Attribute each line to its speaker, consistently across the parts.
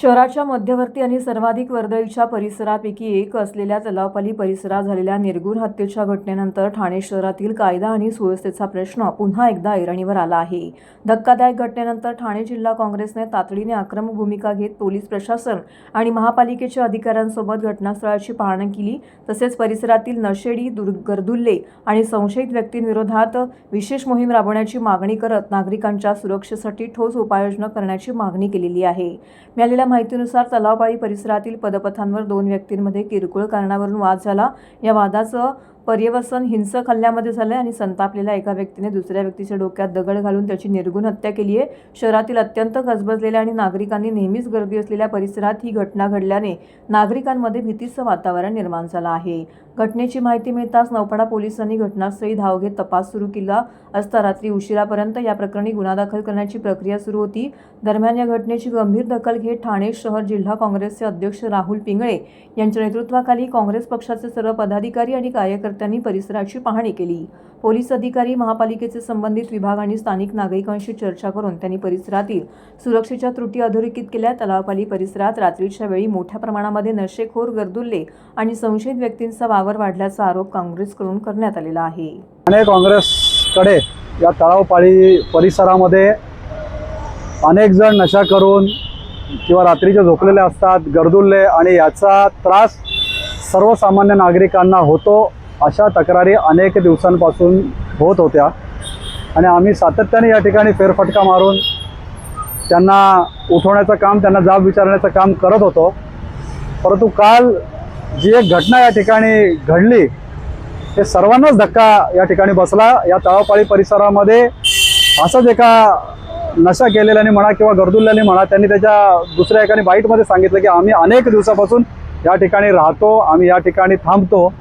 Speaker 1: शहराच्या मध्यवर्ती आणि सर्वाधिक वर्दळीच्या परिसरापैकी एक असलेल्या तलावपाली परिसरात झालेल्या निर्घृण हत्येच्या घटनेनंतर ठाणे शहरातील कायदा आणि सुव्यवस्थेचा प्रश्न पुन्हा एकदा ऐरणीवर आला आहे। धक्कादायक घटनेनंतर ठाणे जिल्हा काँग्रेसने तातडीने आक्रमक भूमिका घेत पोलीस प्रशासन आणि महापालिकेच्या अधिकाऱ्यांसोबत घटनास्थळाची पाहणी केली। तसेच परिसरातील नशेडी, गर्दुल्ले आणि संशयित व्यक्तींविरोधात विशेष मोहीम राबवण्याची मागणी करत नागरिकांच्या सुरक्षेसाठी ठोस उपाययोजना करण्याची मागणी केलेली आहे। मिळालेल्या माहितीनुसार तलावपाळी परिसरातील पदपथांवर 2 व्यक्तींमध्ये किरकोळ कारणावरून वाद झाला। या वादाचं पर्यवसन हिंसक हल्ल्यामध्ये झाले आणि संतापलेल्या एका व्यक्तीने दुसऱ्या व्यक्तीच्या डोक्यात दगड घालून त्याची निर्घृण हत्या केली आहे। शहरातील अत्यंत गजबजलेल्या आणि नागरिकांनी नेहमीच गर्दी असलेल्या परिसरात ही घटना घडल्याने नागरिकांमध्ये भीतीचं वातावरण निर्माण झालं आहे। घटनेची माहिती मिळताच नौपाडा पोलिसांनी घटनास्थळी धाव घेत तपास सुरू केला असता रात्री उशिरापर्यंत या प्रकरणी गुन्हा दाखल करण्याची प्रक्रिया सुरू होती। दरम्यान या घटनेची गंभीर दखल घेत ठाणे शहर जिल्हा काँग्रेसचे अध्यक्ष राहुल पिंगळे यांच्या नेतृत्वाखाली काँग्रेस पक्षाचे सर्व पदाधिकारी आणि कार्यकर्त्यांनी परिसराची पाहणी केली। पोलीस अधिकारी, महापालिकेचे संबंधित विभाग आणि स्थानिक नागरिकांशी चर्चा करून त्यांनी परिसरातील सुरक्षेच्या त्रुटी अधोरेखित केल्या। तलावपाली परिसरात रात्रीच्या वेळी मोठ्या प्रमाणामध्ये नशेखोर, गर्दुल्ले आणि संशयित व्यक्तींचा वावर वाढल्याचा आरोप काँग्रेसकडून करण्यात आलेला आहे।
Speaker 2: ठाणे काँग्रेसकडे या तलावपाळी परिसरामध्ये अनेक जण नशा करून किंवा रात्रीचे झोपलेले असतात, गर्दुल्ले, आणि याचा त्रास सर्वसामान्य नागरिकांना होतो अशा तक्रारी अनेक दिवसांपासून होत होत्या आणि आम्ही सातत्याने या ठिकाणी फेरफटका मारून त्यांना उठवण्याचं काम, त्यांना जाब विचारण्याचं काम करत होतो। परंतु काल जी एक घटना या ठिकाणी घडली ते सर्वांनाच धक्का या ठिकाणी बसला। या तलावपाळी परिसरामध्ये असंच एका नशा केलेल्याने म्हणा किंवा गर्दुल्ल्याने म्हणा, त्यांनी त्याच्या दुसऱ्या एकाने बाईटमध्ये सांगितलं की आम्ही अनेक दिवसापासून या ठिकाणी राहतो, आम्ही या ठिकाणी थांबतो।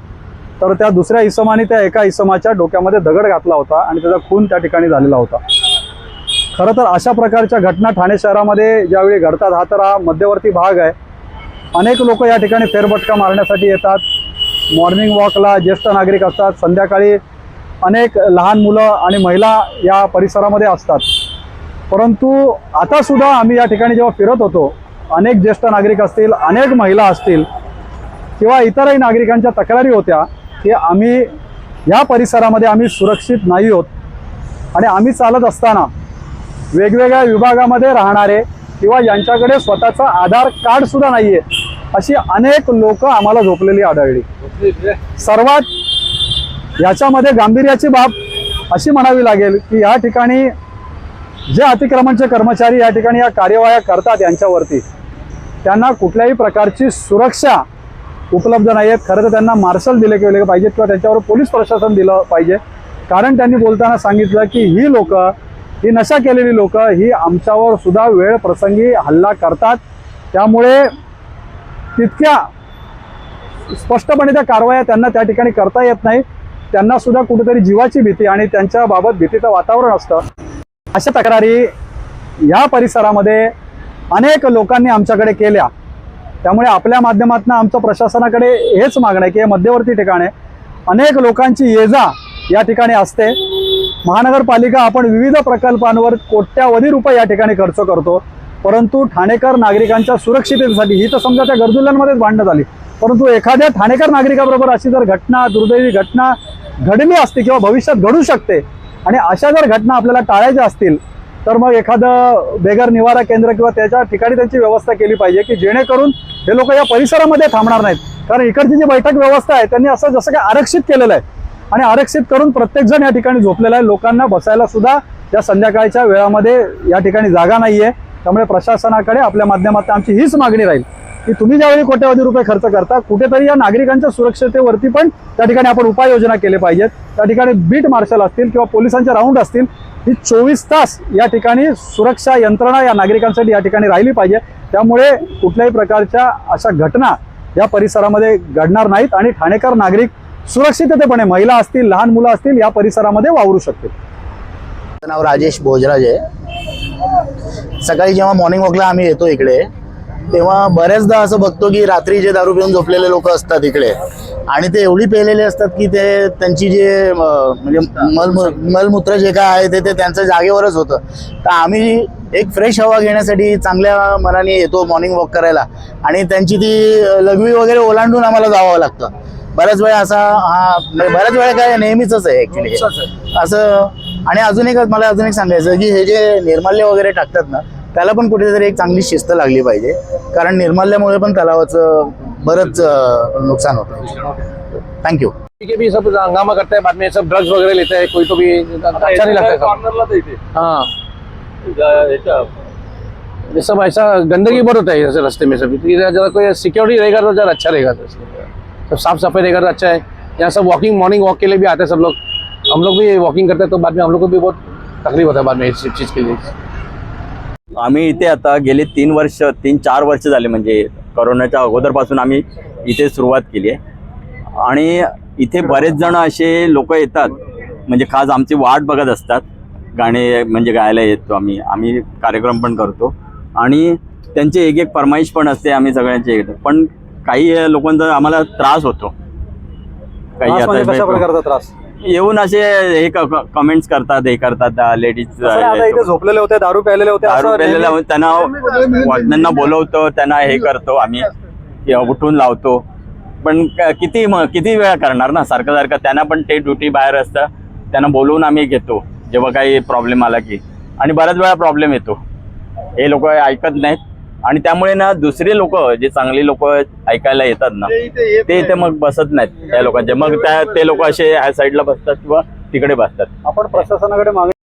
Speaker 2: तर त्या दुसऱ्या इसमाने त्या एका इसमाच्या डोक्यामध्ये दगड घातला होता आणि त्याचा खून त्या ठिकाणी झालेला होता। खरं तर अशा प्रकारच्या घटना ठाणे शहरामध्ये ज्यावेळी घडतात, हा तर हा मध्यवर्ती भाग आहे, अनेक लोक या ठिकाणी फेरफटका मारण्यासाठी येतात। मॉर्निंग वॉकला ज्येष्ठ नागरिक असतात, संध्याकाळी अनेक लहान मुलं आणि महिला या परिसरामध्ये असतात। परंतु आता सुद्धा आम्ही या ठिकाणी जेव्हा फिरत होतो, अनेक ज्येष्ठ नागरिक असतील, अनेक महिला असतील किंवा इतरही नागरिकांच्या तक्रारी होत्या की आम्ही या परिसरामध्ये आम्ही सुरक्षित नाही आहोत आणि आम्ही चालत असताना वेगवेगळ्या विभागामध्ये राहणारे किंवा यांच्याकडे स्वतःचा आधार कार्ड सुद्धा नाहीये अशी अनेक लोक आम्हाला झोपलेली आढळली। सर्वात याच्यामध्ये गांभीर्याची बाब अशी म्हणावी लागेल की या ठिकाणी जे अतिक्रमणचे कर्मचारी या ठिकाणी या कार्यवाह्या करतात यांच्यावरती त्यांना कुठल्याही प्रकारची सुरक्षा उपलब्ध नाही आहेत। खरं तर त्यांना मार्शल दिले गेले पाहिजेत किंवा त्यांच्यावर पोलीस प्रशासन दिलं पाहिजे, कारण त्यांनी बोलताना सांगितलं की ही लोक, ही नशा केलेली लोक ही आमच्यावर सुद्धा वेळ प्रसंगी हल्ला करतात। त्यामुळे तितक्या स्पष्टपणे त्या कारवाया त्यांना त्या ठिकाणी करता येत नाही, त्यांना सुद्धा कुठेतरी जीवाची भीती आणि त्यांच्याबाबत भीतीचं वातावरण असतं। अशा तक्रारी या परिसरामध्ये अनेक लोकांनी आमच्याकडे केल्या। त्यामुळे आपल्या माध्यमातून आमचं प्रशासनाकडे हेच मागणं आहे की मध्यवर्ती ठिकाणी अनेक लोकांची ये-जा या ठिकाणी असते। महानगरपालिका आपण विविध प्रकल्पांवर कोट्यावधी रुपये या ठिकाणी खर्च करतो, परंतु ठाणेकर नागरिकांच्या सुरक्षिततेसाठी ही तर समजा त्या गर्दुल्ल्यांमध्येच भांडणं झाली, परंतु एखाद्या ठाणेकर नागरिकाबरोबर अशी जर घटना, दुर्दैवी घटना घडली असते किंवा भविष्यात घडू शकते आणि अशा जर घटना आपल्याला टाळायच्या असतील तर मग एखादं बेघर निवारा केंद्र किंवा त्याच्या ठिकाणी त्यांची व्यवस्था केली पाहिजे की जेणेकरून हे लोक या परिसरामध्ये थांबणार नाहीत। कारण इकडची जी बैठक व्यवस्था आहे त्यांनी असं जसं काय आरक्षित केलेलं आहे आणि आरक्षित करून प्रत्येकजण या ठिकाणी झोपलेला आहे। लोकांना बसायला सुद्धा या संध्याकाळच्या वेळामध्ये या ठिकाणी जागा नाहीये। त्यामुळे प्रशासनाकडे आपल्या माध्यमातून आमची हीच मागणी राहील की तुम्ही ज्यावेळी कोट्यावधी रुपये खर्च करता, कुठेतरी या नागरिकांच्या सुरक्षिततेवरती पण त्या ठिकाणी आपण उपाययोजना केले पाहिजेत। त्या ठिकाणी बीट मार्शल असतील किंवा पोलिसांचे राऊंड असतील, ही 24 तास या ठिकाणी सुरक्षा यंत्रणा या नागरिकांसाठी या ठिकाणी राहिली पाहिजे। त्यामुळे कुठल्याही प्रकारच्या अशा घटना या परिसरामध्ये घडणार नाहीत आणि ठाणेकर नागरिक सुरक्षिततेपणे, महिला असतील, लहान मुलं असतील, या परिसरामध्ये वावरू शकतील।
Speaker 3: नाव राजेश भोजराज आहे। सकाळी जेव्हा मॉर्निंग वॉकला आम्ही येतो इकडे तेव्हा बऱ्याचदा असं बघतो की रात्री जे दारू पिऊन झोपलेले लोक असतात इकडे आणि ते एवढी पेलेले असतात की ते त्यांची जे म्हणजे मलमूत्र जे काय आहे ते त्यांचं जागेवरच होतं। तर आम्ही एक फ्रेश हवा घेण्यासाठी चांगल्या मनाने येतो मॉर्निंग वॉक करायला, आणि त्यांची ती लघवी वगैरे ओलांडून आम्हाला जावं लागतं. बऱ्याच वेळा बऱ्याच वेळा काय नेहमीच आहे ऍक्च्युली असं. आणि अजून एक सांगायचं की हे जे निर्माल्य वगैरे टाकतात ना, त्याला पण कुठेतरी एक चांगली शिस्त लागली पाहिजे, कारण निर्माल्यामुळे पण तलावाचं बरंच नुकसान होतं. थँक्यू.
Speaker 4: के भी सब हंगामा करते हैं, बाद में सब ड्रग्स वगैरह लेते हैं, कोई तो भी अच्छा नहीं लगता है सब. हाँ, ये सब ऐसा गंदगी बहुत होता है ऐसे रास्ते में सब. जरा कोई सिक्योरिटी रहेगा तो जरा अच्छा रहेगा, सब साफ सफाई रहेगा तो अच्छा है. यहाँ सब वॉकिंग मॉर्निंग वॉक के लिए भी आते हैं सब लोग. हम लोग भी वॉकिंग करते हैं तो बाद में हम लोग को भी बहुत तकलीफ होता है बाद में इस चीज़ के लिए.
Speaker 5: आम्ही इथे आता गेले 3-4 वर्ष झाले, म्हणजे करोनाच्या अगोदरपासून आम्ही इथे सुरुवात केली आहे. आणि इथे बरेच जण असे लोक येतात, म्हणजे खास आमची वाट बघत असतात. गाणे म्हणजे गायला येतो आम्ही कार्यक्रम पण करतो, आणि त्यांची एक फरमाईश पण असते, आम्ही सगळ्यांचे येतो. पण काही लोकांचा आम्हाला त्रास होतो. काही आता
Speaker 2: त्रास
Speaker 5: येऊन असे हे कमेंट्स करतात, हे करतात. लेडीज
Speaker 2: इथे झोपलेले होते, दारू प्यायलेले होते,
Speaker 5: दारू प्यायलेला त्यांना वॉचमॅनना बोलवतो, त्यांना हे करतो आम्ही, उठून लावतो. पण किती वेळा करणार ना सारखं. त्यांना पण ते ड्युटी बाहेर असतं, त्यांना बोलवून आम्ही घेतो जेव्हा काही प्रॉब्लेम आला की. आणि बऱ्याच वेळा प्रॉब्लेम येतो, हे लोक ऐकत नाहीत. आणि त्यामुळे ना दुसरे लोक जे चांगली लोक ऐकायला येतात ना, ते इथे मग बसत नाहीत त्या लोकांचे. मग ते लोक असे ह्या साईडला बसतात किंवा तिकडे बसतात.
Speaker 2: आपण प्रशासनाकडे मागणी